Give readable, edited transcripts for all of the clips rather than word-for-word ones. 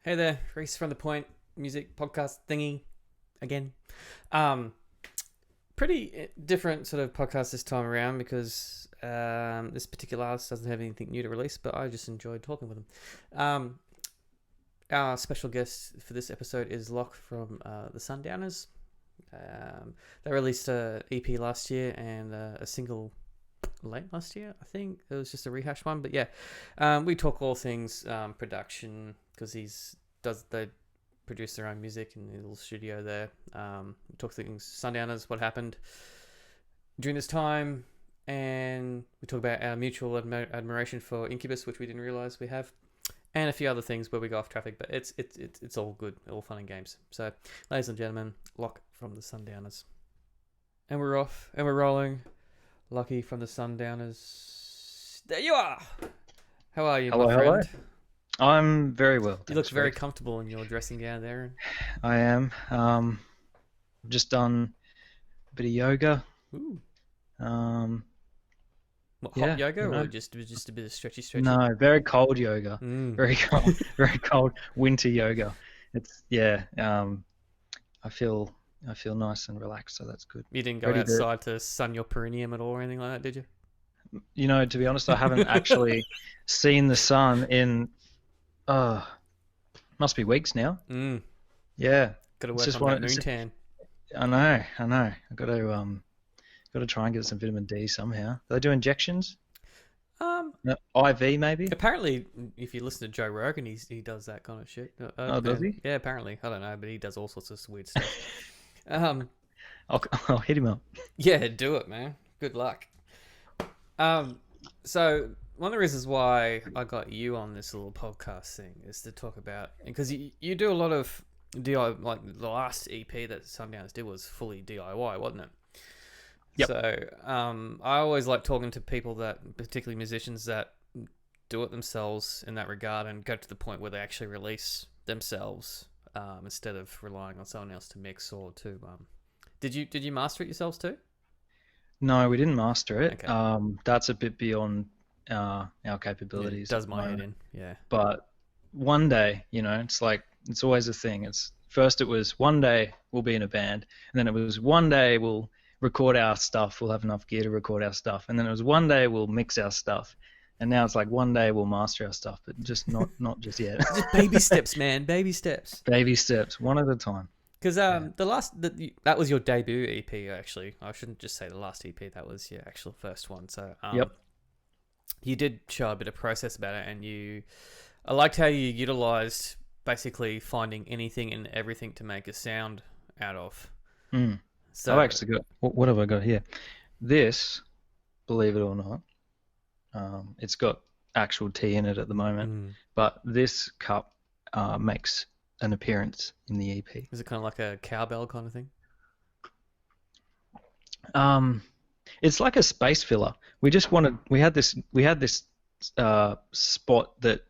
Hey there, Reese from the Point Music Podcast thingy again. Um, Pretty different sort of podcast this time around because this particular artist doesn't have anything new to release, but I just enjoyed talking with him. Our special guest for this episode is Lach from the Sundowners. They released a EP last year and a single late last year. I think it was just a rehash one, but yeah, we talk all things production because they produce their own music in the little studio there. We talk things Sundowners, what happened during this time, and we talk about our mutual admiration for Incubus, which we didn't realize we have, and a few other things where we go off traffic, but it's all good, all fun and games. So, ladies and gentlemen, Lach from the Sundowners, and we're off and we're rolling. Lucky from the Sundowners. There you are. How are you, Hello, my friend? hello. I'm very well. You look very comfortable in your dressing gown there. I am. I've just done a bit of yoga. Ooh. What, Yeah, hot yoga you know. or just a bit of stretchy? No, very cold yoga. Mm. Very cold winter yoga. It's I feel nice and relaxed, so that's good. You didn't go Ready outside to sun your perineum at all or anything like that, did you? You know, to be honest, I haven't actually seen the sun in must be weeks now. Mm. Yeah. Got to It's work just on that one. noon tan. I know. I've got to try and get some vitamin D somehow. Do they do injections? No, IV maybe? Apparently, if you listen to Joe Rogan, he does that kind of shit. Does he? Yeah, apparently. I don't know, but he does all sorts of weird stuff. I'll hit him up. Yeah, do it, man. Good luck. So one of the reasons why I got you on this little podcast thing is to talk about, because you do a lot of DIY. Like the last EP that Sundowners did was fully DIY, wasn't it? Yep. So I always like talking to people that, particularly musicians, that do it themselves in that regard and go to the point where they actually release themselves instead of relying on someone else to mix or to. Did you master it yourselves too? No, we didn't master it. Okay. That's a bit beyond our capabilities. It does my head in. Yeah. But one day, it's always a thing. It was one day we'll be in a band, and then it was one day we'll record our stuff. We'll have enough gear to record our stuff, and then it was one day we'll mix our stuff, and now it's like one day we'll master our stuff, but just not just yet. Just baby steps, man. Baby steps. Baby steps, one at a time. Because that was your debut EP, actually. I shouldn't just say the last EP. That was your actual first one. So Yep. You did show a bit of process about it, and I liked how you utilized basically finding anything and everything to make a sound out of. Mm. So I've actually got, what have I got here? This, believe it or not, it's got actual tea in it at the moment, but this cup makes an appearance in the EP. Is it kind of like a cowbell kind of thing? It's like a space filler. We had this spot that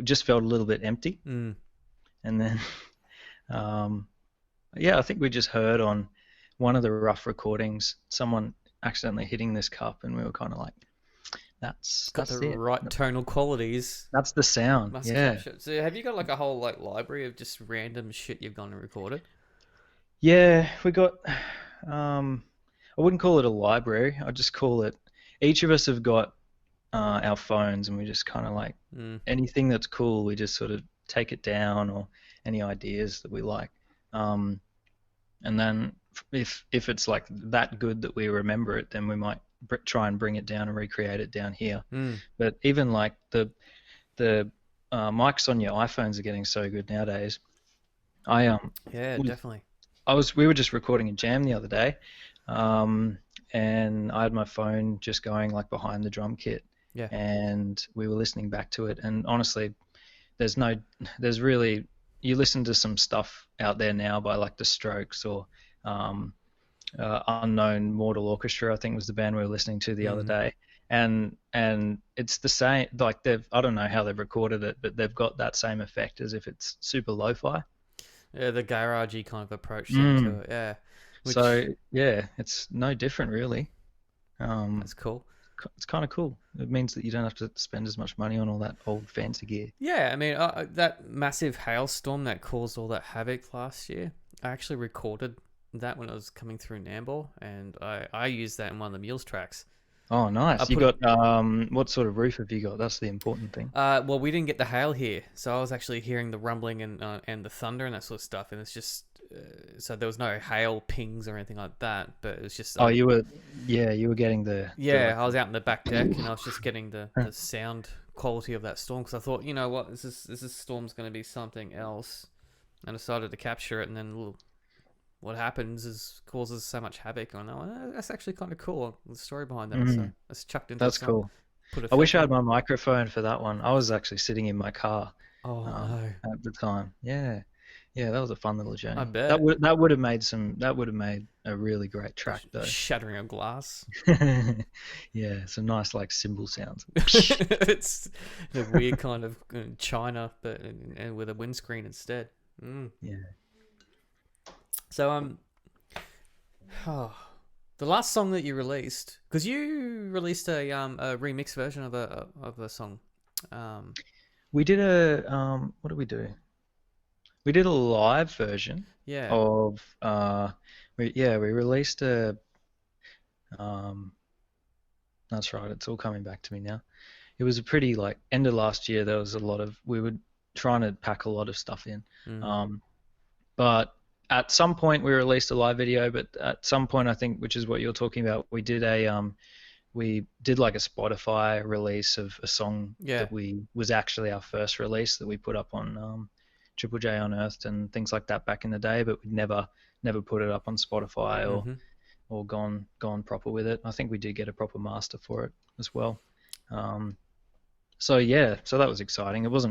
just felt a little bit empty, and then I think we just heard on one of the rough recordings someone accidentally hitting this cup, and we were kind of like, that's the it. right tonal qualities. That's the sound. Yeah. So have you got like a whole like library of just random shit you've gone and recorded? Yeah, we got. I wouldn't call it a library. I'd just call it. Each of us have got our phones, and we just kind of like anything that's cool. We just sort of take it down, or any ideas that we like. And then if it's like that good that we remember it, then we might try and bring it down and recreate it down here. But even like the mics on your iPhones are getting so good nowadays. Yeah, definitely. We were just recording a jam the other day, and I had my phone just going like behind the drum kit, and we were listening back to it. And honestly, you listen to some stuff out there now by like The Strokes or Unknown Mortal Orchestra, I think was the band we were listening to the other day, and it's the same. Like I don't know how they've recorded it, but they've got that same effect as if it's super lo-fi. Yeah, the garagey kind of approach to it. Yeah. So yeah, it's no different really. That's cool. it's kind of cool. It means that you don't have to spend as much money on all that old fancy gear. Yeah, I mean, that massive hailstorm that caused all that havoc last year, I actually recorded that when I was coming through Nambour, and I used that in one of the Mules tracks. Oh, I nice. You put got what sort of roof have you got? That's the important thing. well, we didn't get the hail here, so I was actually hearing the rumbling and the thunder and that sort of stuff, and it's just so there was no hail pings or anything like that, but it was just Oh, you were getting yeah, I was out in the back deck and I was just getting the sound quality of that storm because I thought, you know what, this storm's going to be something else, and I decided to capture it, and then what happens is causes so much havoc. And I know that's actually kind of cool. The story behind that, so it's chucked into. That's cool. I wish I had my microphone for that one. I was actually sitting in my car. Oh no! At the time, yeah, that was a fun little journey. I bet that would have made a really great track though. Shattering of glass. Yeah, some nice like cymbal sounds. It's a weird kind of China, but and with a windscreen instead. Yeah. So the last song that you released, because you released a remix version of a song. We did what did we do? We did a live version. Yeah. Of we released a that's right, it's all coming back to me now. It was a pretty like end of last year. There was we were trying to pack a lot of stuff in. But at some point we released a live video, but at some point I think, which is what you're talking about, we did like a Spotify release of a song that was actually our first release that we put up on Triple J Unearthed and things like that back in the day, but we'd never put it up on Spotify or gone proper with it. I think we did get a proper master for it as well. So that was exciting. It was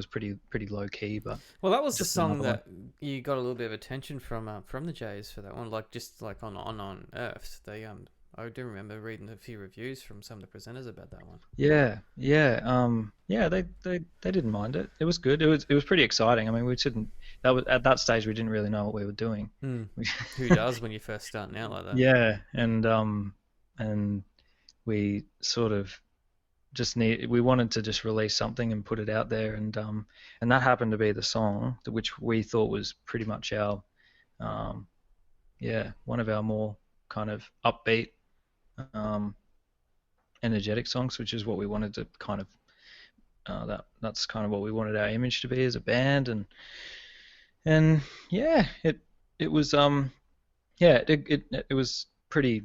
pretty low key, but well, that was the song that you got a little bit of attention from the Jays for that one. Like just like on Earth, I do remember reading a few reviews from some of the presenters about that one. Yeah. They didn't mind it. It was good. It was pretty exciting. I mean, at that stage we didn't really know what we were doing. Who does when you're first starting out like that? Yeah, and we sort of we wanted to just release something and put it out there, and that happened to be the song which we thought was pretty much our one of our more kind of upbeat energetic songs, which is what we wanted to kind of that's kind of what we wanted our image to be as a band, and it was it was pretty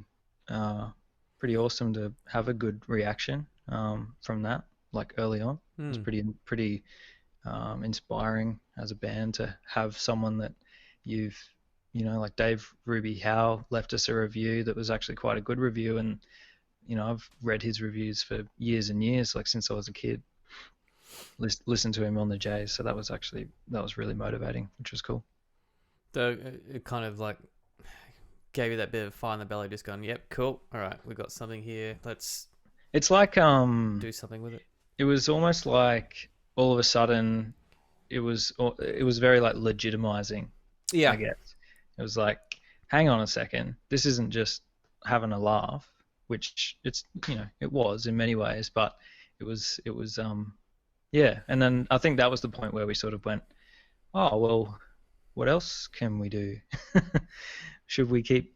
awesome to have a good reaction from that, like early on. It was pretty inspiring as a band to have someone that like Dave Ruby Howe left us a review that was actually quite a good review, and I've read his reviews for years and years, like since I was a kid. Listened to him on the Jays, so that was really motivating, which was cool. So it kind of like gave you that bit of fire in the belly, just going, "Yep, cool. All right, we got something here. Let's." It's like do something with it. It was almost like all of a sudden, it was very like legitimizing. Yeah, I guess it was like, hang on a second, this isn't just having a laugh, which it's it was in many ways, but it was and then I think that was the point where we sort of went, oh well, what else can we do? should we keep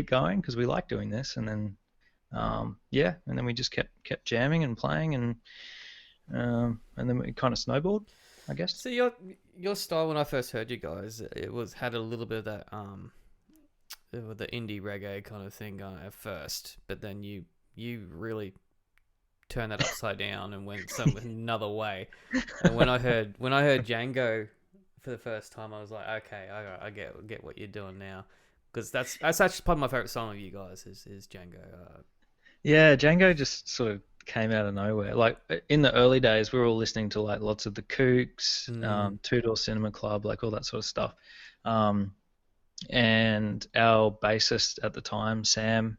going, because we like doing this? And then and then we just kept jamming and playing, and then it kind of snowballed, I guess. So your style, when I first heard you guys, had a little bit of that the indie reggae kind of thing at first, but then you really turned that upside down and went another way. And when I heard Django for the first time, I was like, okay, I get what you're doing now, because that's actually probably my favorite song of you guys is Django. Yeah, Django just sort of came out of nowhere. Like in the early days, we were all listening to like lots of the Kooks, Two Door Cinema Club, like all that sort of stuff. And our bassist at the time, Sam,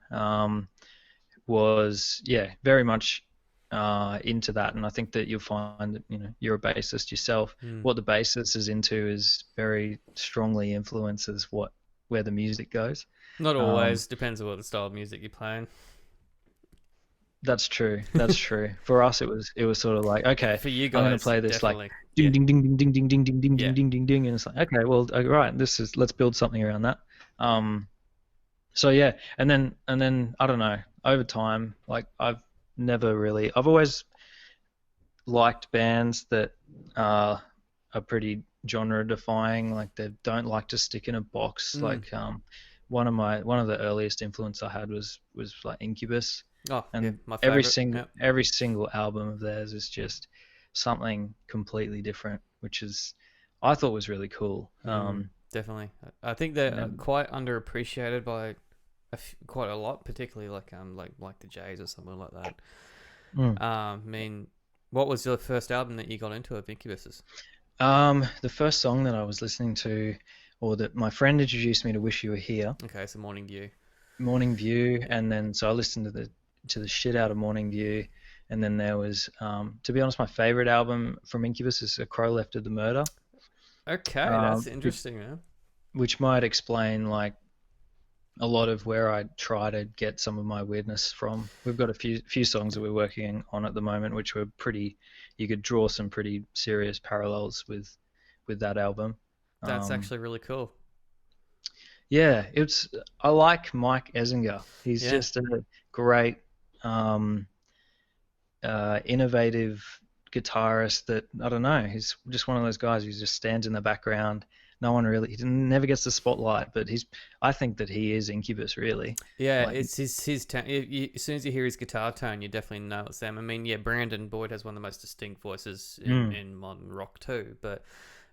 was very much into that, and I think that you'll find that you're a bassist yourself. What the bassist is into is very strongly influences where the music goes. Not always, depends on what the style of music you're playing. That's true. That's true. For us, it was sort of like, okay, For you I'm gonna guys, play this like definitely. ding Yeah, ding ding ding ding ding ding ding ding yeah. ding ding ding ding, and it's like, okay, well, right, let's build something around that. Um, so yeah, and then I don't know. Over time, like I've always liked bands that are pretty genre defying. Like they don't like to stick in a box. Mm. Like one of the earliest influence I had was like Incubus, Oh, yeah, and my every favorite. single Yeah. every single album of theirs is just something completely different, which is I thought was really cool. Definitely. I think they're And quite underappreciated by quite a lot, particularly like the Jays or something like that. mm. I mean, what was your first album that you got into of Incubus's? The first song that I was listening to, or that my friend introduced me to, "Wish You Were Here," Okay, so Morning View. Morning View, Yeah. and then so I listened to the shit out of Morning View, and then there was, to be honest, my favorite album from Incubus is "A Crow Left of the Murder," Okay, that's um, which, interesting, man. which might explain like a lot of where I try to get some of my weirdness from. We've got a few songs that we're working on at the moment, which were pretty. You could draw some pretty serious parallels with that album. That's Um, actually really cool. yeah, I like Mike Essinger. He's Yeah. just a great, um, innovative guitarist that I don't know. He's just one of those guys who just stands in the background. No one really, never gets the spotlight, but I think that he is Incubus, really. Yeah, Like, it's his tone. As soon as you hear his guitar tone, you definitely know it's them. I mean, yeah, Brandon Boyd has one of the most distinct voices in modern rock too. But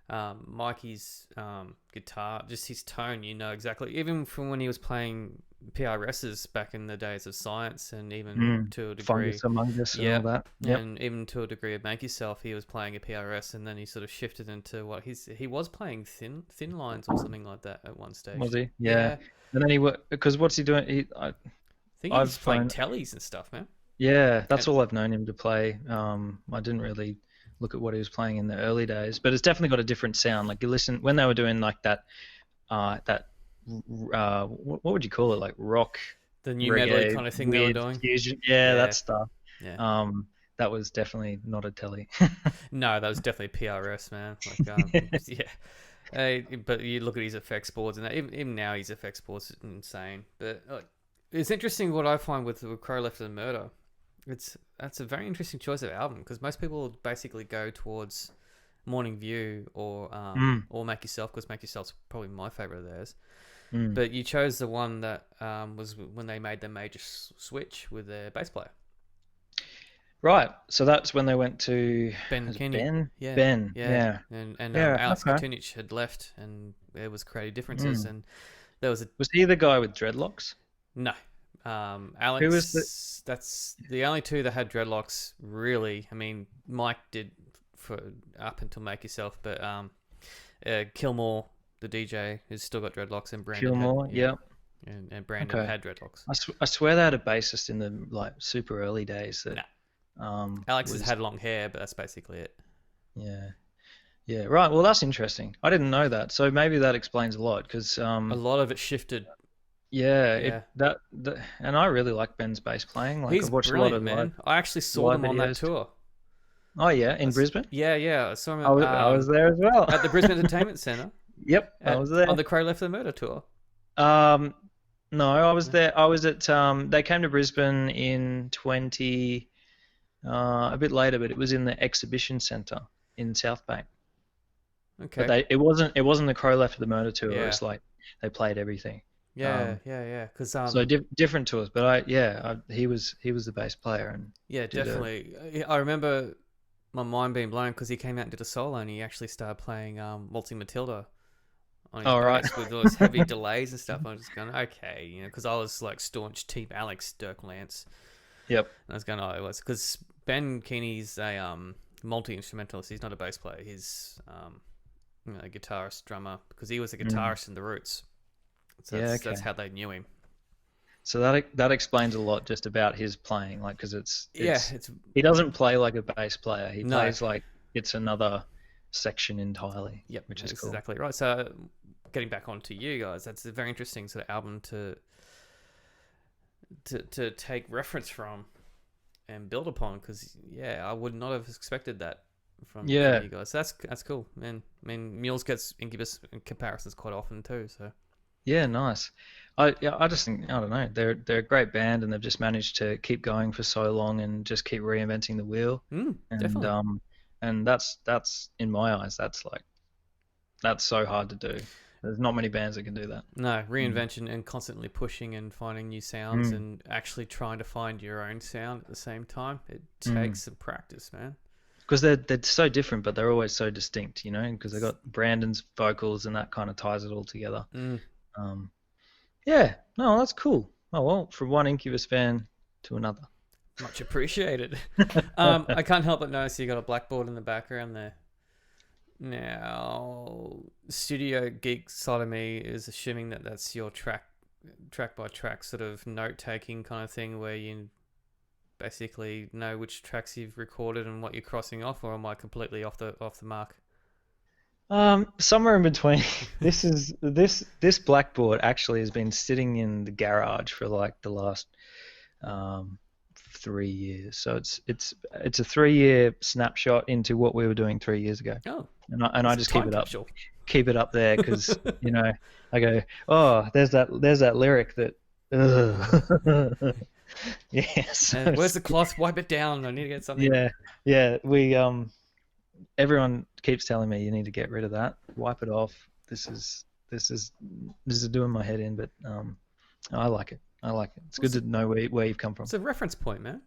Mikey's guitar, just his tone, you know exactly. Even from when he was playing PRSs back in the days of Science, and even to a degree, Fungus Among Us and all yeah, that. Yep. and even to a degree of Make Yourself, he was playing a PRS, and then he sort of shifted into what he was playing thin lines or something like that at one stage. Was he? Yeah. Yeah, And then because what's he doing? I think he's I've playing known, tellies and stuff, man. yeah, that's And all I've known him to play. I didn't really look at what he was playing in the early days, but it's definitely got a different sound. Like you listen when they were doing like what would you call it? Like rock, the new medley reggae, kind of thing they were weird doing. fusion. Yeah, that Yeah, stuff. yeah. That was definitely not a telly. No, that was definitely PRS, man. Like, yeah. But you look at his effects boards, and that, even now his effects boards are insane. But it's interesting what I find with Crow Left of the Murder. That's a very interesting choice of album because most people basically go towards Morning View or Make Yourself, because Make Yourself's probably my favorite of theirs. But you chose the one that was when they made the major switch with their bass player. Right. So that's when they went to Ben Kenny. Ben. Yeah. Ben. Yeah. Yeah. And Yeah. Alex Okay. Katunich had left, and there was creative differences, and there was Was he the guy with dreadlocks? no. Who was the? Alex, that's the only two that had dreadlocks, really. I mean, Mike did for up until Make Yourself, but Kilmore, the DJ, has still got dreadlocks, and Brandon Gilmore. had, Yep. and Brandon Okay. had dreadlocks. I swear they had a bassist in the like super early days that No. Alex has was had long hair, but that's basically it. yeah. Yeah, right. Well, that's interesting. I didn't know that. So maybe that explains a lot because A lot of it shifted. yeah, Yeah. and I really like Ben's bass playing. Like He's I've watched brilliant, a lot of man. I actually saw live them on that videos. tour. Oh yeah, in Brisbane. Yeah. I saw him I was there as well. at the Brisbane Entertainment Centre Yep, I was there. on the Crow Left the Murder tour. No, I was there. I was at they came to Brisbane in 20 a bit later, but it was in the exhibition centre in South Bank. Okay. But it wasn't the Crow Left of the Murder tour. It Yeah. was like they played everything. Yeah. Because So different tours, but he was the bass player and yeah, definitely. I remember my mind being blown because he came out and did a solo, and he actually started playing Waltzing Matilda on his right. bass with all those heavy delays and stuff. I was just going, okay, because I was like staunch Team Alex Dirk Lance. Yep. And I was going, it was because Ben Keeney's a multi-instrumentalist. He's not a bass player. He's a guitarist, drummer, because he was a guitarist in the Roots. So that's how they knew him. So that explains a lot just about his playing, like because it's he doesn't play like a bass player. He plays like it's another section entirely. Yep, which is cool. Exactly right. So getting back onto you guys, that's a very interesting sort of album to take reference from. and build upon. Because I would not have expected that from you guys. So that's cool, man. I mean, Mules gets Incubus comparisons quite often too. So Yeah, nice. I just think, I don't know, they're a great band, and they've just managed to keep going for so long and just keep reinventing the wheel. And definitely. And that's in my eyes, that's so hard to do. There's not many bands that can do that. No, reinvention and constantly pushing and finding new sounds and actually trying to find your own sound at the same time. It takes some practice, man. Because they're so different, but they're always so distinct, you know, because they got Brandon's vocals, and that kind of ties it all together. Yeah, no, that's cool. Oh, well, from one Incubus fan to another. Much appreciated. I can't help but notice you got a blackboard in the background there. Now, Studio Geek side of me is assuming that that's your track by track sort of note-taking kind of thing, where you basically know which tracks you've recorded and what you're crossing off, or am I completely off the mark? Somewhere in between. This blackboard actually has been sitting in the garage for like the last 3 years. So it's a 3-year snapshot into what we were doing 3 years ago. Oh, and I just keep it up there because you know, I go, oh, there's that lyric that. Yes. Yeah, where's the cloth? Wipe it down. I need to get something. Yeah. We everyone keeps telling me you need to get rid of that. Wipe it off. This is doing my head in, but I like it. It's good to know where you've come from. It's a reference point, man.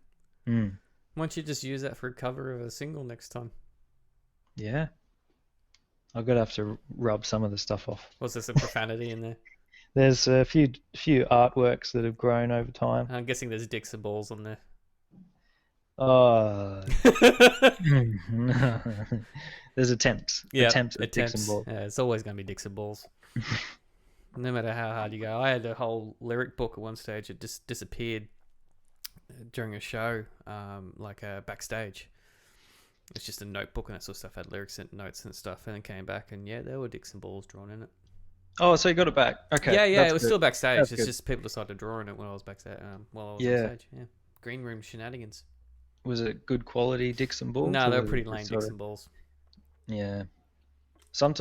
Why don't you just use that for a cover of a single next time? Yeah. I'm gonna have to rub some of the stuff off. Was there some profanity in there? There's a few artworks that have grown over time. I'm guessing there's dicks and balls on there. Oh. There's attempts. Attempts at dicks and balls. Yeah, it's always going to be dicks and balls. No matter how hard you go. I had a whole lyric book at one stage. It just disappeared during a show, backstage. It's just a notebook and that sort of stuff. Had lyrics and notes and stuff, and then came back, and there were dicks and balls drawn in it. Oh, so you got it back? Okay. Yeah, it was still backstage. It's just people decided to draw in it when I was backstage. While I was on stage. Yeah, green room shenanigans. Was it good quality dicks and balls? No, they were pretty lame dicks and balls. Yeah.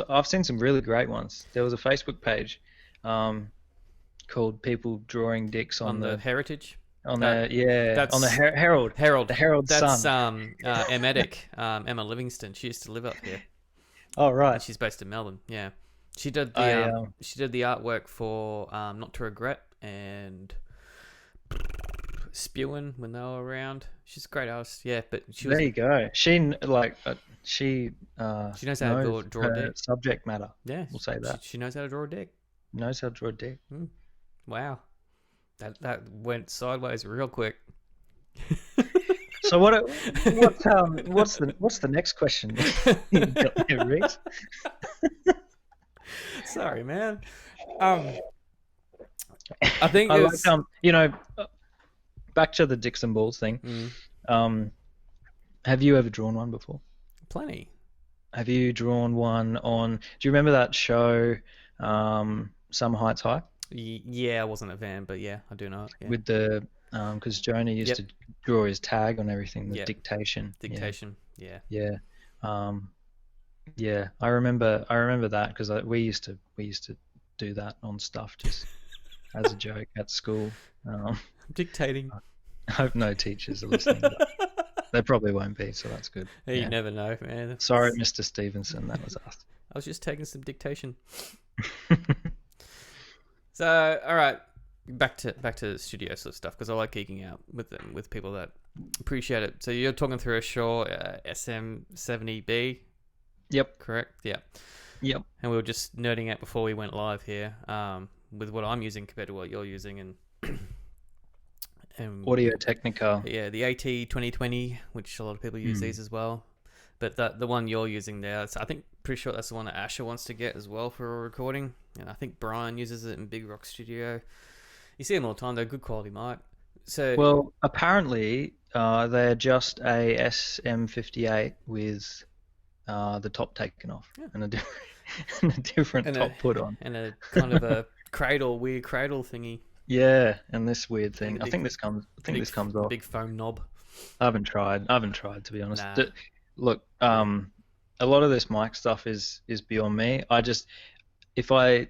I've seen some really great ones. There was a Facebook page called People Drawing Dicks on the Heritage. On the Herald. Herald. The Herald That's Sun. Emetic, Emma Livingston. She used to live up here. Oh right. And she's based in Melbourne. Yeah. She did the artwork for Not to Regret and Spewing when they were around. She's a great artist. Yeah, but there you go. She knows how to draw a dick. Subject matter. Yeah, we'll say that. She knows how to draw a dick. Knows how to draw a dick. Wow, that went sideways real quick. So what's the next question? You got there, Reese? Sorry, man. I think back to the dicks and balls thing. Have you ever drawn one before? Plenty. Have you drawn one on? Do you remember that show, Summer Heights High? Yeah, I wasn't a fan, but yeah, I do know it. Yeah. With the because Jonah used to draw his tag on everything, the dictation. Dictation. Yeah. Yeah, I remember that because we used to do that on stuff just as a joke at school. Dictating. I hope no teachers are listening. But they probably won't be, so that's good. You never know, man. Sorry, Mr. Stevenson, that was us. I was just taking some dictation. So, all right, back to studio sort of stuff because I like geeking out with people that appreciate it. So you're talking through a Shaw SM70B. Yep. Correct. Yeah. Yep. And we were just nerding out before we went live here with what I'm using compared to what you're using and Audio Technica. Yeah, the AT2020, which a lot of people use these as well. But the one you're using there, pretty sure that's the one that Asher wants to get as well for a recording. And I think Brian uses it in Big Rock Studio. You see them all the time. They're good quality mic. So well, apparently they're just a SM58 with the top taken off and a different top put on. And a kind of a weird cradle thingy. Yeah, and this weird thing. I think this comes off. Big foam knob. I haven't tried. I haven't tried, to be honest. Nah. Look, a lot of this mic stuff is beyond me. I just if I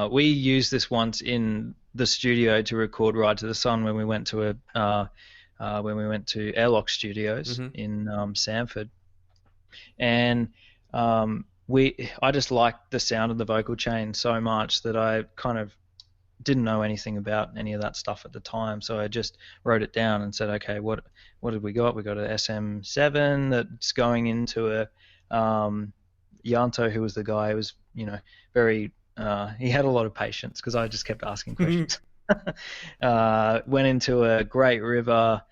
we used this once in the studio to record Ride to the Sun when we went to Airlock Studios in Sanford, and I just liked the sound of the vocal chain so much that I kind of didn't know anything about any of that stuff at the time, so I just wrote it down and said, okay, what did we got? We got a SM7 that's going into a Yanto, who was the guy who was, very he had a lot of patience because I just kept asking questions. Went into a Great River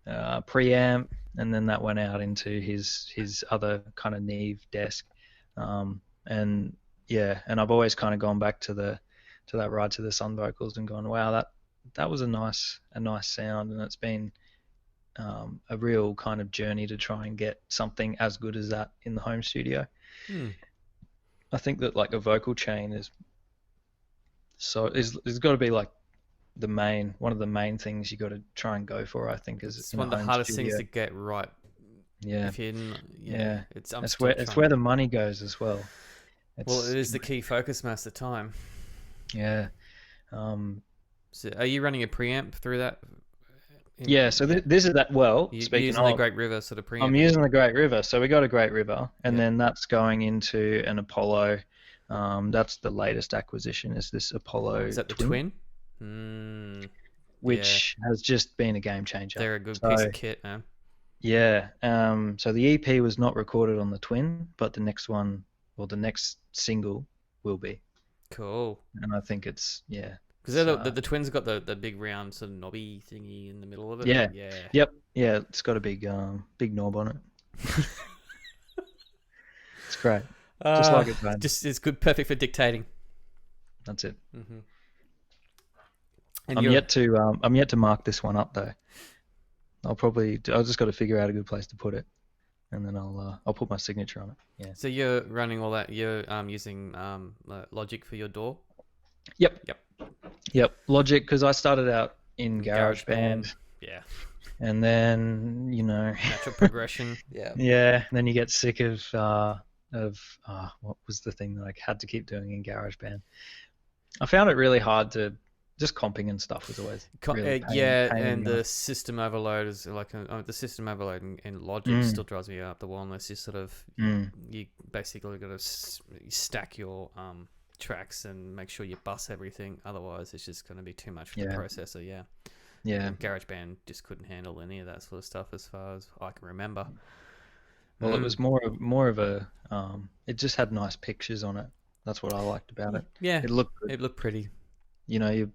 preamp, and then that went out into his other kind of Neve desk, and I've always kind of gone back to that Ride to the Sun vocals and gone, wow, that was a nice sound, and it's been a real kind of journey to try and get something as good as that in the home studio. I think that like a vocal chain is got to be like one of the main things you got to try and go for. I think it's one of the hardest things to get right. Yeah. It's where the money goes as well. It is the key focus most of the time. Yeah. So are you running a preamp through that? So this is that. Well, you're using the Great River sort of preamp. I'm using the Great River. So we got a Great River, and then that's going into an Apollo. That's the latest acquisition. Is this Apollo? Is that the Twin? Which has just been a game changer. They're a good piece of kit, man. Yeah. So the EP was not recorded on the Twin, but the next one, or the next single, will be. Cool. And I think it's because the Twins got the big round sort of knobby thingy in the middle of it. Yeah. Yep. Yeah, it's got a big knob on it. It's great. Just like it, man. It's good, perfect for dictating. That's it. Mm-hmm. I'm yet to mark this one up though. I'll just got to figure out a good place to put it, and then I'll put my signature on it. Yeah. So you're running all that. You're using Logic for your DAW. Yep. Logic, because I started out in GarageBand. Yeah. And then natural progression. Yeah. Yeah. And then you get sick of what was the thing that I had to keep doing in GarageBand? I found it really hard to. Just comping and stuff was always really pain and the system overload is like the system overload in Logic still drives me up the wall unless you sort of you basically got to stack your tracks and make sure you bus everything, otherwise it's just going to be too much for the processor. And GarageBand just couldn't handle any of that sort of stuff as far as I can remember. Well, it was more of a it just had nice pictures on it. That's what I liked about it. It looked good. It looked pretty. You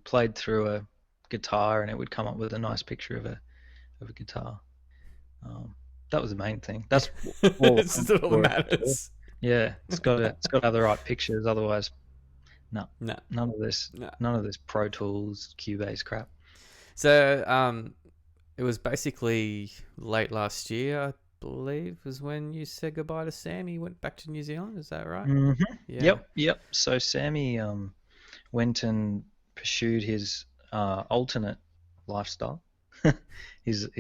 played through a guitar and it would come up with a nice picture of a guitar. That was the main thing. That's all that matters. Yeah, it's got to have the right pictures. Otherwise, none of this Pro Tools Cubase crap. So it was basically late last year, I believe, was when you said goodbye to Sam. He went back to New Zealand. Is that right? Mm-hmm. Yeah. Yep. So Sammy went and pursued his alternate lifestyle. his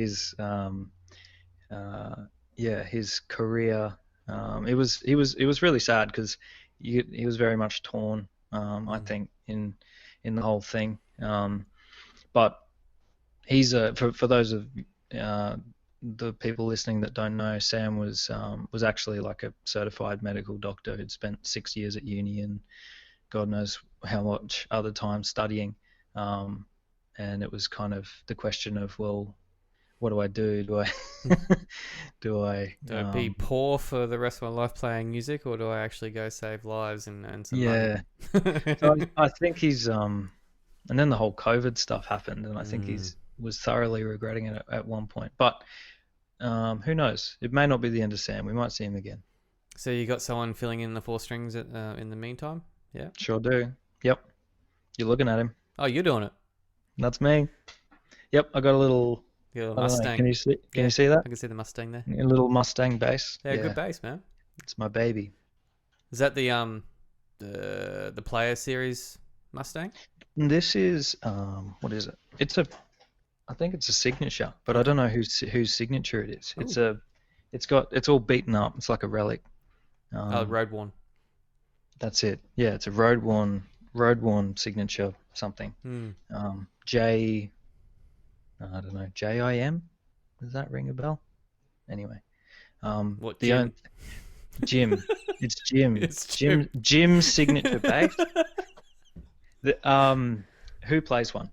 career. It was really sad because he was very much torn. I think in the whole thing. But he's for those of the people listening that don't know, Sam was actually like a certified medical doctor who'd spent 6 years at uni and God knows how much other time studying, and it was kind of the question of, well, what do I do? Do I be poor for the rest of my life playing music, or do I actually go save lives and some money? So I think he's and then the whole COVID stuff happened, and I think was thoroughly regretting it at one point. But who knows? It may not be the end of Sam. We might see him again. So you got someone filling in the four strings in the meantime? Yeah. Sure do. Yep. You're looking at him. Oh, you're doing it. That's me. Yep. I got a little Mustang. Can you see? Can you see that? I can see the Mustang there. A little Mustang bass. Yeah, good bass, man. It's my baby. Is that the Player Series Mustang? This is what is it? It's a I think it's a signature, but I don't know whose signature it is. Ooh. It's all beaten up. It's like a relic. Road One. That's it. Yeah, it's a road worn signature something. Hmm. J, I don't know, JIM. Does that ring a bell? Anyway, What, the Jim? Jim. It's Jim. It's Jim. Jim's signature bass. Who plays one?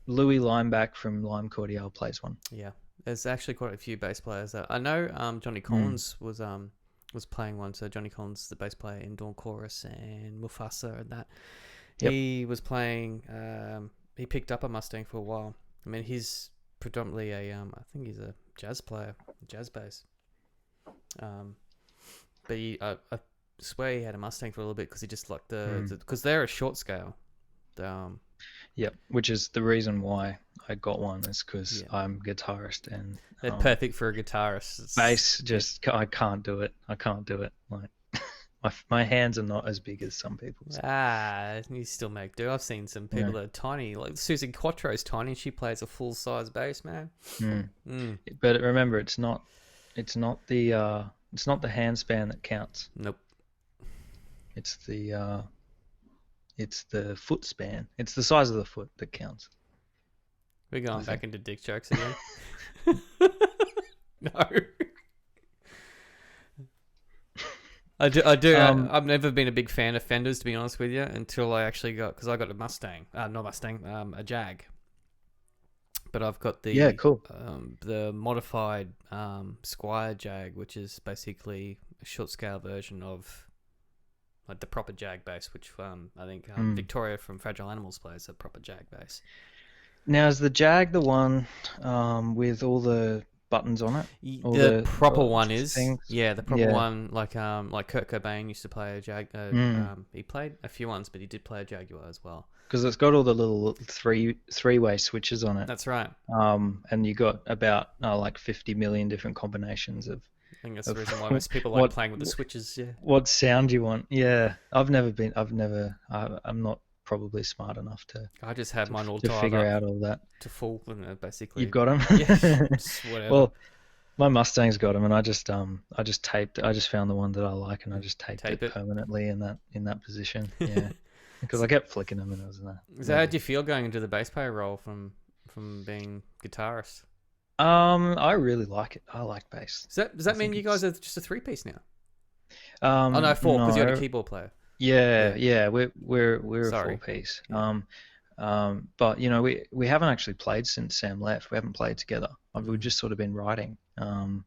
Louis Limeback from Lime Cordial plays one. Yeah, there's actually quite a few bass players. I know Johnny Collins was playing one. So Johnny Collins, the bass player in Dawn Chorus and Mufasa and that. Yep. He was playing. He picked up a Mustang for a while. I mean, he's predominantly I think he's a jazz player, jazz bass. But I swear he had a Mustang for a little bit because he just liked because they're a short scale. Yep, which is the reason why I got one, is because I'm a guitarist and they're perfect for a guitarist. Bass, I can't do it. Like my hands are not as big as some people's. You still make do. I've seen some people that are tiny. Like Susan Quattro's tiny. She plays a full size bass, man. But remember, it's not the hand span that counts. Nope. It's the foot span. It's the size of the foot that counts. We're going back into dick jokes again. No. I do. I've never been a big fan of Fenders, to be honest with you, until I actually because I got a Mustang. Not Mustang, a Jag. But I've got the cool. The modified Squire Jag, which is basically a short scale version of like the proper Jag bass, which I think Victoria from Fragile Animals plays a proper Jag bass. Now, is the Jag the one with all the buttons on it? The proper one is things? Yeah, the proper one, like Kurt Cobain used to play a Jag. He played a few ones, but he did play a Jaguar as well. Because it's got all the little three-way switches on it. That's right. And you got about like 50 million different combinations of. I think that's the reason why most people like playing with the switches. Yeah. What sound you want? Yeah, I'm not probably smart enough to. I just have mine all to figure out all that. To full, basically. You've got them. Yeah. Whatever. Well, my Mustang's got them, and I just taped. I just found the one that I like, and I just taped it permanently in that position. Yeah. Because I kept flicking them, and it was in there. So how did you feel going into the bass player role from being guitarist? I really like it. I like bass. Does that mean you guys are just a 3-piece now? No, 4 because you had a keyboard player. Yeah. We're a 4-piece. Yeah. But we haven't actually played since Sam left. We haven't played together. We've just sort of been writing. And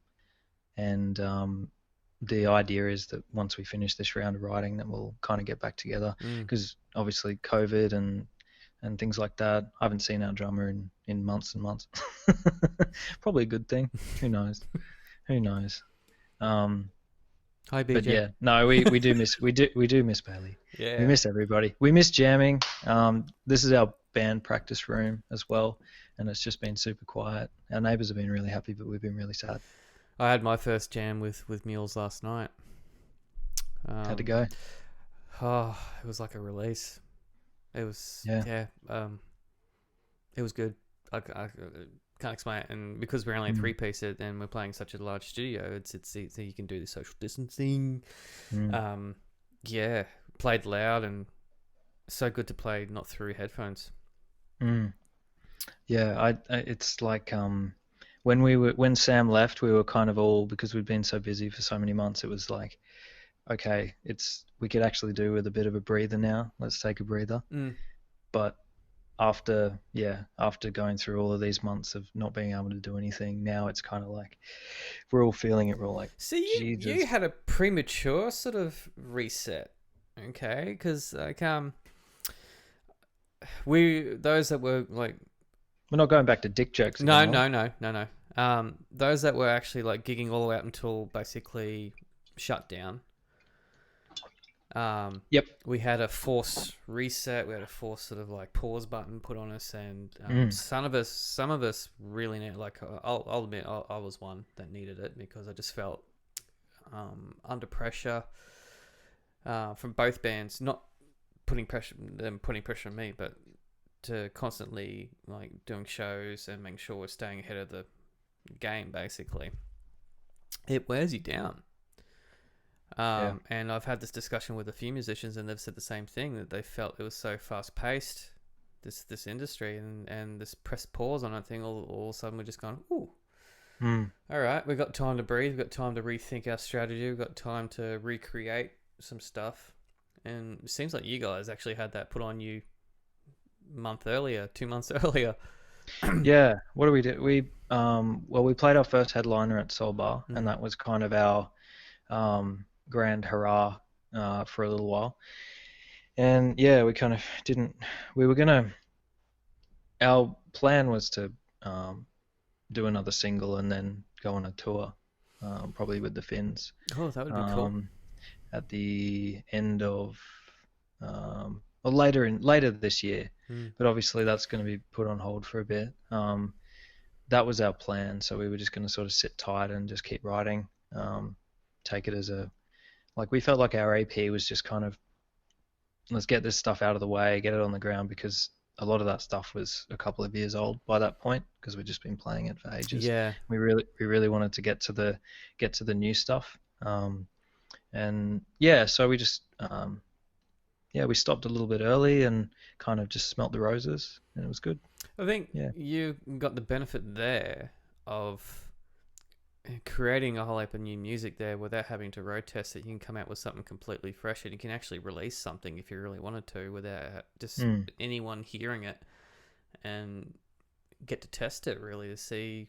the idea is that once we finish this round of writing, then we'll kind of get back together. Because obviously COVID and things like that. I haven't seen our drummer in months and months. Probably a good thing. Who knows? Hi, BJ. But yeah, no, we do miss Bailey. Yeah, we miss everybody. We miss jamming. This is our band practice room as well, and it's just been super quiet. Our neighbours have been really happy, but we've been really sad. I had my first jam with Mules last night. How'd it go? Oh, it was like a release. It was it was good. I can't explain it, and because we're only a 3-piece and we're playing such a large studio, it's you can do the social distancing. Played loud and so good to play not through headphones. It's like when Sam left, we were kind of all, because we'd been so busy for so many months, it was like, okay, we could actually do with a bit of a breather now. Let's take a breather. But after going through all of these months of not being able to do anything, now it's kind of like we're all feeling it. We're all like, see, you had a premature sort of reset, okay? Because like those that were like, we're not going back to dick jokes again, No. Those that were actually like gigging all the way up until basically shut down. Yep. We had a forced reset. We had a forced sort of like pause button put on us, and some of us really need. Like I'll admit, I was one that needed it because I just felt under pressure from both bands. Not putting pressure on me, but to constantly like doing shows and making sure we're staying ahead of the game, basically, it wears you down. And I've had this discussion with a few musicians, and they've said the same thing, that they felt it was so fast paced, this industry, and this press pause on it thing. All of a sudden, we're just going, ooh, all right, we've got time to breathe, we've got time to rethink our strategy, we've got time to recreate some stuff. And it seems like you guys actually had that put on you a month earlier, 2 months earlier. Yeah. What do we do? We played our first headliner at Soul Bar, and that was kind of our grand hurrah for a little while. And yeah, we kind of didn't. We were gonna. Our plan was to do another single and then go on a tour, probably with the Finns. Oh, that would be cool. At the end of, or later this year, but obviously that's going to be put on hold for a bit. That was our plan, so we were just going to sort of sit tight and just keep writing, take it as we felt like our EP was just kind of, let's get this stuff out of the way, get it on the ground, because a lot of that stuff was a couple of years old by that point, because we'd just been playing it for ages. Yeah. We really wanted to get to the new stuff. And yeah, so we just we stopped a little bit early and kind of just smelt the roses, and it was good. I think you got the benefit there of creating a whole heap of new music there without having to road test it. You can come out with something completely fresh, and you can actually release something if you really wanted to without just anyone hearing it, and get to test it really to see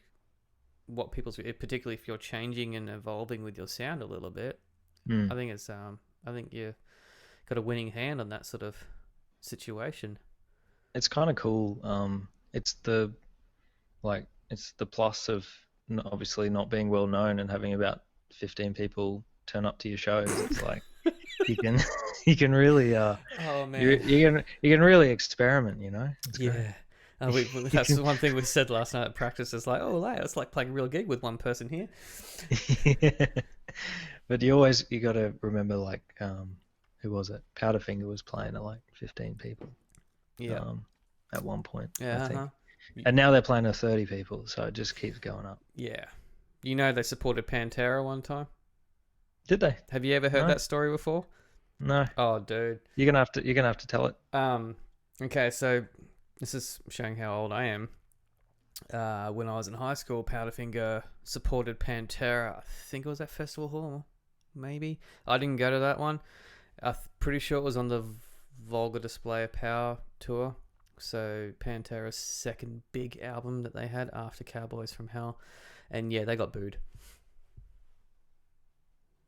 what people's, particularly if you're changing and evolving with your sound a little bit. I think it's I think you got a winning hand on that sort of situation. It's kind of cool. It's the plus of obviously not being well known and having about 15 people turn up to your shows. It's like you can really oh man, you can really experiment, you know. It's great. That's the one thing we said last night at practice. Is like, oh, it's like playing a real gig with one person here. Yeah. But you got to remember, like, who was it? Powderfinger was playing to like 15 people. Yeah. At one point, I think. And now they're playing to 30 people, so it just keeps going up. Yeah. You know, they supported Pantera one time. Did they? Have you ever heard that story before? No. Oh, dude. You're gonna have to tell it. Okay, so this is showing how old I am. When I was in high school, Powderfinger supported Pantera. I think it was at Festival Hall, maybe. I didn't go to that one. I'm pretty sure it was on the Vulgar Display of Power tour. So Pantera's second big album that they had after Cowboys from Hell. And yeah, they got booed.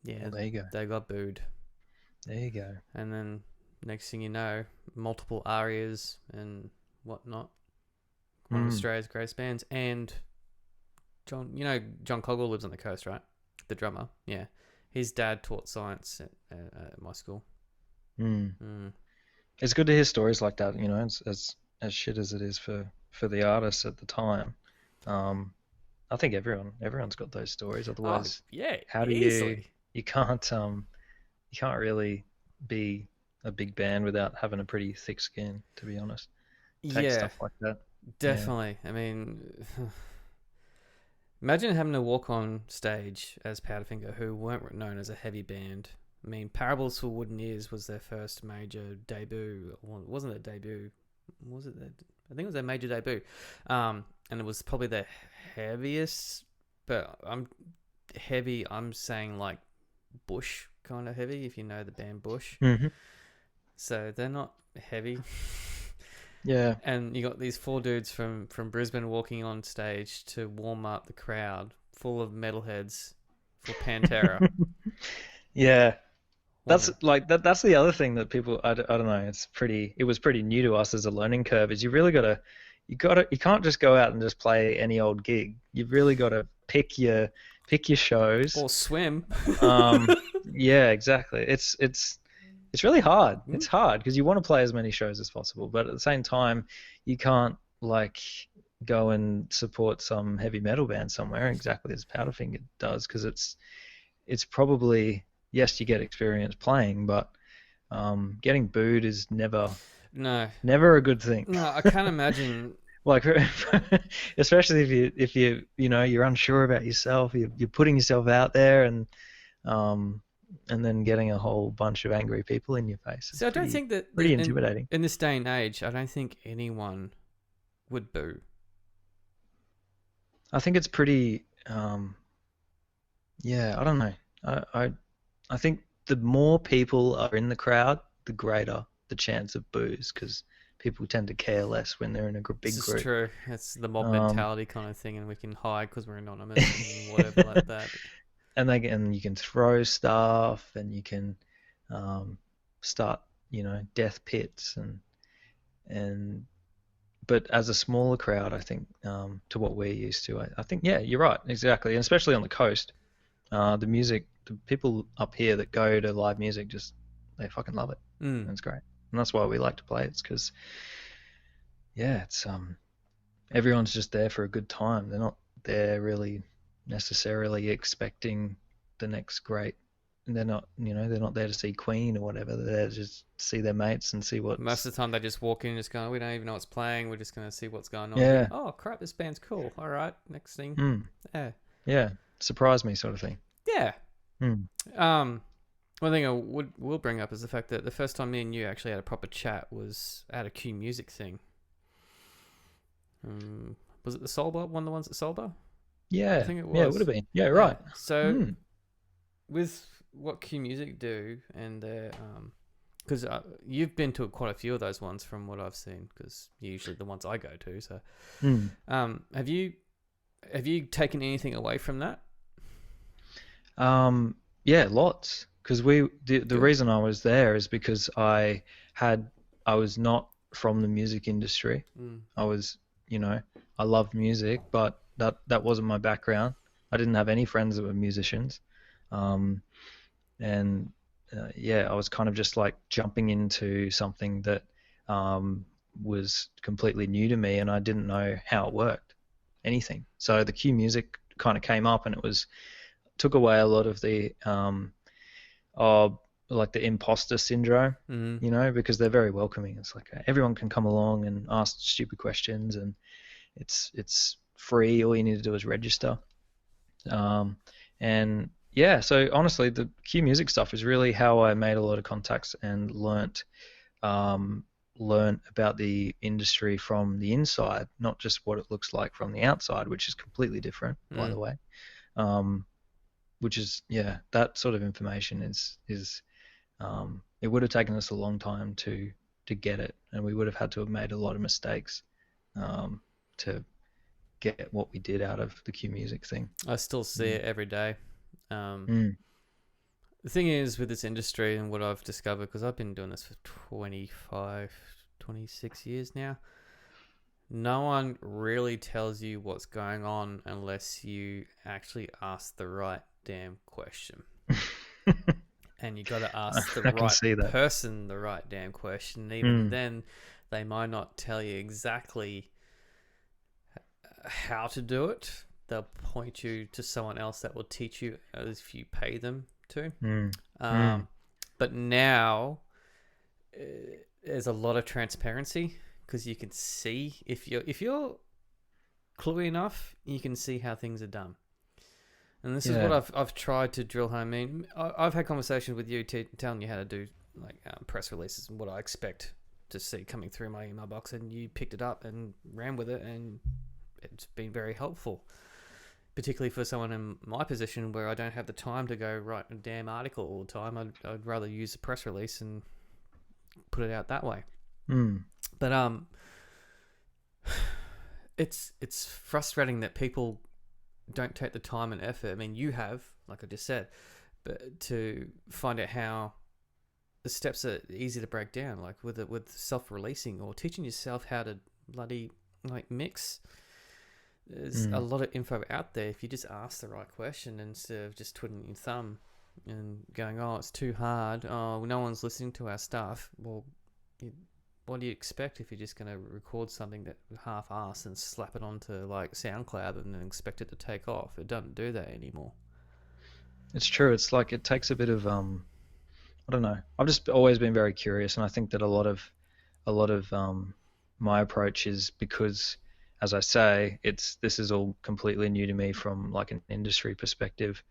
Yeah, well, there you go. They got booed. There you go. And then next thing you know, multiple arias and whatnot. One of Australia's greatest bands. And John Coggle lives on the coast, right? The drummer. Yeah. His dad taught science at my school. It's good to hear stories like that, you know, as shit as it is for the artists at the time. I think everyone's got those stories. Otherwise, how do you can't really be a big band without having a pretty thick skin, to be honest. Take stuff like that. Definitely. Yeah. I mean, imagine having to walk on stage as Powderfinger, who weren't known as a heavy band. I mean, Parables for Wooden Ears was their first major debut. Well, it wasn't their debut. Was it their? I think it was their major debut. And it was probably their heaviest. But I'm saying like Bush kind of heavy, if you know the band Bush. So they're not heavy. Yeah. And you got these four dudes from Brisbane walking on stage to warm up the crowd full of metalheads for Pantera. Yeah. That's like that's the other thing that people I don't know, it was pretty new to us as a learning curve, is you really you can't just go out and just play any old gig. You've really got to pick your shows or swim. Yeah, exactly. It's really hard. It's hard because you want to play as many shows as possible, but at the same time you can't like go and support some heavy metal band somewhere exactly as Powderfinger does, because it's probably, yes, you get experience playing, but getting booed is never No, Never a good thing. no, I can't imagine. Like, especially if you you know you're unsure about yourself, you're putting yourself out there, um, and then getting a whole bunch of angry people in your face. It's So I don't think that, pretty intimidating. in this day and age, I don't think anyone would boo. I think it's pretty, yeah, I don't know. I think the more people are in the crowd, the greater the chance of boos, because people tend to care less when they're in a big This is group. true. It's the mob Um, mentality kind of thing, and we can hide because we're anonymous and whatever like that. and you can throw stuff, and you can start, death pits, and but as a smaller crowd, I think, to what we're used to, I think, yeah, you're right, exactly, and especially on the coast, the people up here that go to live music, just they fucking love it, and it's great, and that's why we like to play it. It's because, yeah, it's everyone's just there for a good time. They're not there really necessarily expecting the next great. And they're not there to see Queen or whatever. They're there to just see their mates and see what. Most of the time, they just walk in and just go, we don't even know what's playing. We're just going to see what's going on. Yeah. Oh, crap, this band's cool. All right, next thing. Yeah. Yeah. Surprise me, sort of thing. Yeah. One thing I will bring up is the fact that the first time me and you actually had a proper chat was at a Q Music thing. Was it the Soulbar? One of the ones at Soulbar? Yeah. I think it was. Yeah, it would have been. Yeah, right. Yeah. So, with what Q Music do, and their because you've been to quite a few of those ones from what I've seen, because usually the ones I go to. So, have you taken anything away from that? Yeah, lots. Because the reason I was there is because I was not from the music industry. I was, I loved music, but that wasn't my background. I didn't have any friends that were musicians. Yeah, I was kind of just like jumping into something that was completely new to me, and I didn't know how it worked, anything. So the Q Music kind of came up, and took away a lot of the like the imposter syndrome, because they're very welcoming. It's like everyone can come along and ask stupid questions, and it's free. All you need to do is register. And yeah, so honestly, the Q Music stuff is really how I made a lot of contacts and learn about the industry from the inside, not just what it looks like from the outside, which is completely different, by the way. Which is, yeah, that sort of information is it would have taken us a long time to get it, and we would have had to have made a lot of mistakes to get what we did out of the Q Music thing. I still see it every day. The thing is with this industry, and what I've discovered, because I've been doing this for 26 years now, no one really tells you what's going on unless you actually ask the right damn question. And you got to ask the right person the right damn question. Even then, they might not tell you exactly how to do it. They'll point you to someone else that will teach you if you pay them to. But now there's a lot of transparency, because you can see if you're cluey enough, you can see how things are done. And this is what I've tried to drill home. I mean, I've had conversations with you telling you how to do like press releases and what I expect to see coming through my email box, and you picked it up and ran with it, and it's been very helpful, particularly for someone in my position where I don't have the time to go write a damn article all the time. I'd rather use a press release and put it out that way. But it's frustrating that people don't take the time and effort. I mean, you have, like I just said, but to find out how the steps are easy to break down, like with self-releasing or teaching yourself how to bloody like mix. There's a lot of info out there if you just ask the right question instead of just twiddling your thumb and going, oh, it's too hard, oh, no one's listening to our stuff. Well, what do you expect if you're just going to record something that half-assed and slap it onto like SoundCloud and then expect it to take off? It doesn't do that anymore. It's true. It's like it takes a bit of I don't know. I've just always been very curious, and I think that a lot lot of my approach is because, as I say, this is all completely new to me from like an industry perspective.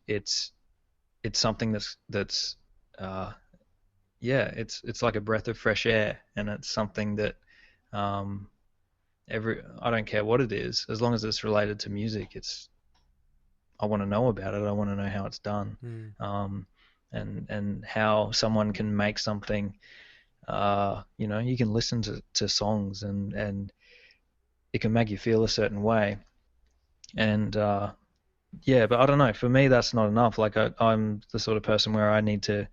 It's something that's it's like a breath of fresh air, and it's something that I don't care what it is, as long as it's related to music. I want to know about it. I want to know how it's done, and how someone can make something. You can listen to songs, and it can make you feel a certain way, and but I don't know. For me, that's not enough. Like I'm the sort of person where I need to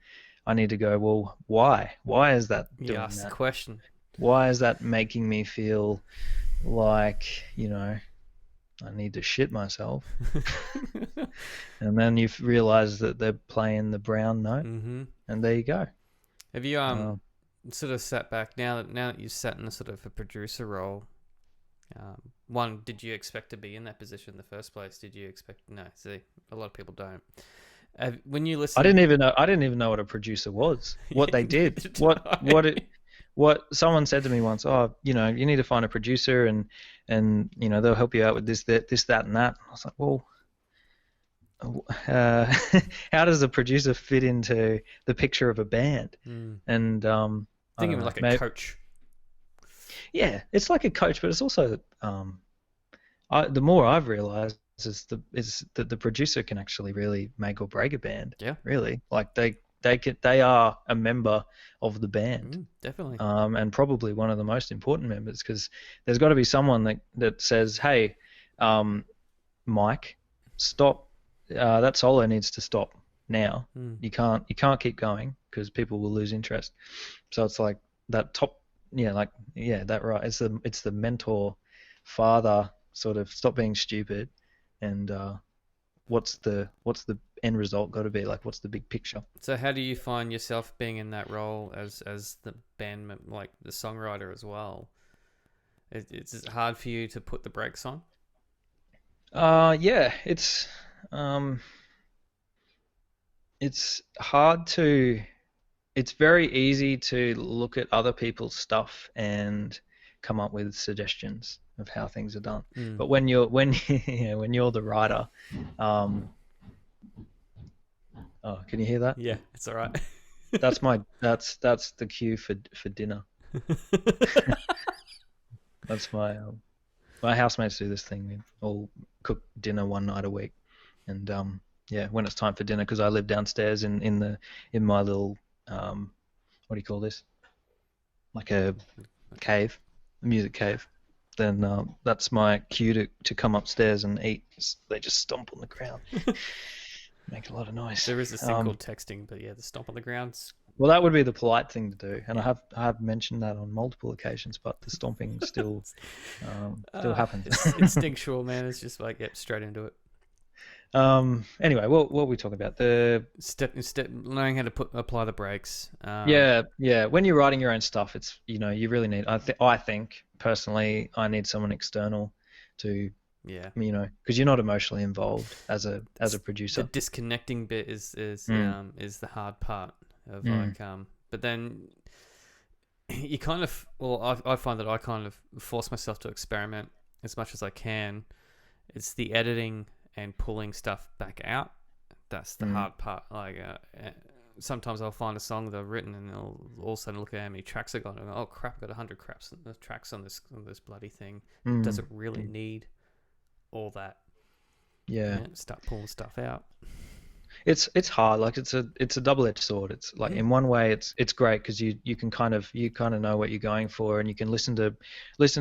go, well, why? Why is that doing You ask that? the question. Why is that making me feel like, I need to shit myself? And then you realize that they're playing the brown note, and there you go. Have you sort of sat back now that you've sat in a sort of a producer role? One, did you expect to be in that position in the first place? Did you expect? No. See, a lot of people don't. When you listen, I didn't even know what a producer was. What they did. What someone said to me once. Oh, you need to find a producer, and they'll help you out with this, that, and that. I was like, well, how does a producer fit into the picture of a band? And think of it like a coach. Yeah, it's like a coach, but it's also the more I've realized is that the producer can actually really make or break a band. Yeah, really. Like they are a member of the band, definitely, and probably one of the most important members, because there's got to be someone that says, hey, Mike, stop. That solo needs to stop now. You can't keep going because people will lose interest. So it's like that top. That right. It's the mentor, father sort of, stop being stupid, and what's the end result got to be? Like, what's the big picture? So how do you find yourself being in that role as the band, like the songwriter as well? It's hard for you to put the brakes on? Yeah, it's hard to. It's very easy to look at other people's stuff and come up with suggestions of how things are done. But when you're the writer, oh, can you hear that? Yeah, it's all right. That's the cue for dinner. That's my housemates do this thing. We all cook dinner one night a week, and when it's time for dinner, because I live downstairs in my little what do you call this? Like a cave, a music cave. Then that's my cue to come upstairs and eat. They just stomp on the ground, make a lot of noise. There is this thing called texting, but yeah, the stomp on the ground. Well, that would be the polite thing to do, and I have mentioned that on multiple occasions, but the stomping still happens. It's instinctual, man. It's just like, yep, straight into it. Anyway, what were we talking about? The step learning how to apply the brakes. Yeah. When you're writing your own stuff, it's you really need. I think personally, I need someone external to. Yeah. Because you're not emotionally involved as a producer. The disconnecting bit is the hard part of like but then you kind of I find that I kind of force myself to experiment as much as I can. It's the editing and pulling stuff back out. That's the hard part. Like sometimes I'll find a song that I've written and I'll all of a sudden look at how many tracks I got and go, oh crap, I got 100 tracks on this bloody thing. Does it really need all that? Yeah. Start pulling stuff out. It's hard. Like it's a double-edged sword. It's like in one way it's great because you kind of know what you're going for, and you can listen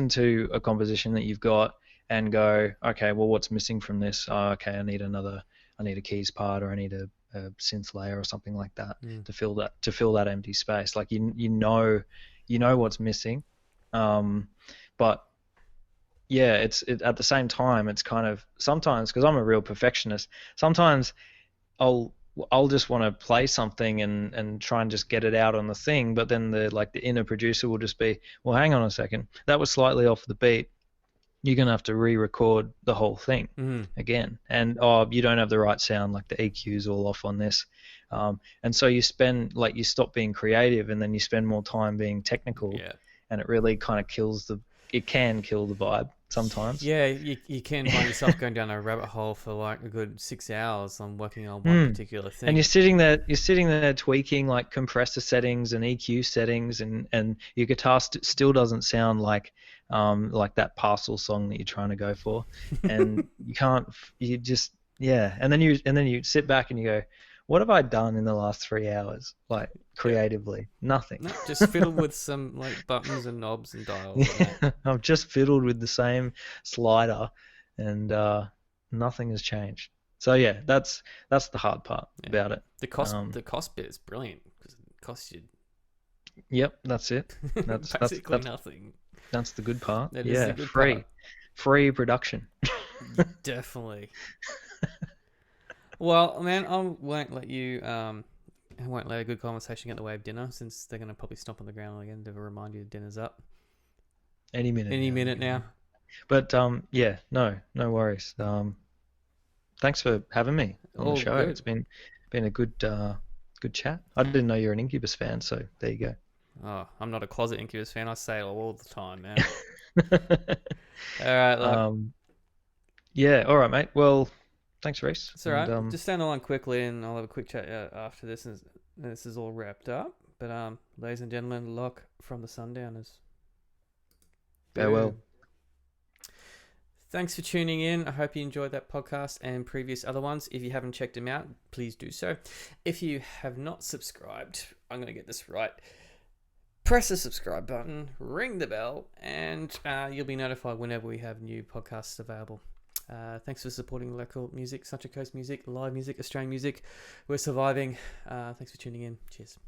to a composition that you've got and go, okay, well, what's missing from this? Oh, okay, I need a keys part, or I need a synth layer or something like that to fill that empty space. Like you know what's missing, but yeah, it's at the same time it's kind of sometimes, because I'm a real perfectionist. Sometimes I'll just want to play something and try and just get it out on the thing, but then the inner producer will just be, well, hang on a second, that was slightly off the beat. you're going to have to re-record the whole thing again. And you don't have the right sound, like the EQ's all off on this. And so you stop being creative, and then you spend more time being technical. Yeah. And it really kind of can kill the vibe sometimes. Yeah, you can find yourself going down a rabbit hole for like a good 6 hours on working on one particular thing. And you're sitting there tweaking like compressor settings and EQ settings, and your guitar still doesn't sound like that Parcel song that you're trying to go for, and and then you sit back and you go, what have I done in the last 3 hours, like creatively? Nothing. No, just fiddled with some like buttons and knobs and dials. I've just fiddled with the same slider, and nothing has changed. So yeah, that's the hard part about it. The cost bit is brilliant because it costs you. Yep, that's it. That's basically nothing. That's the good part. That is the good free production. Definitely. Well, man, I won't let a good conversation get in the way of dinner, since they're going to probably stomp on the ground again to remind you dinner's up. Any minute now. But no worries. Thanks for having me on the show. Good. It's been a good chat. I didn't know you're an Incubus fan, so there you go. Oh, I'm not a closet Incubus fan. I say it all the time, man. All right, look. Yeah, all right, mate. Well, thanks, Reese. It's all right. Just stand along quickly, and I'll have a quick chat after this, and this is all wrapped up. But ladies and gentlemen, Lach from the Sundowners. Farewell. Thanks for tuning in. I hope you enjoyed that podcast and previous other ones. If you haven't checked them out, please do so. If you have not subscribed, I'm going to get this right. Press the subscribe button, ring the bell, and you'll be notified whenever we have new podcasts available. Thanks for supporting local music, Sunshine Coast music, live music, Australian music. We're surviving. Thanks for tuning in. Cheers.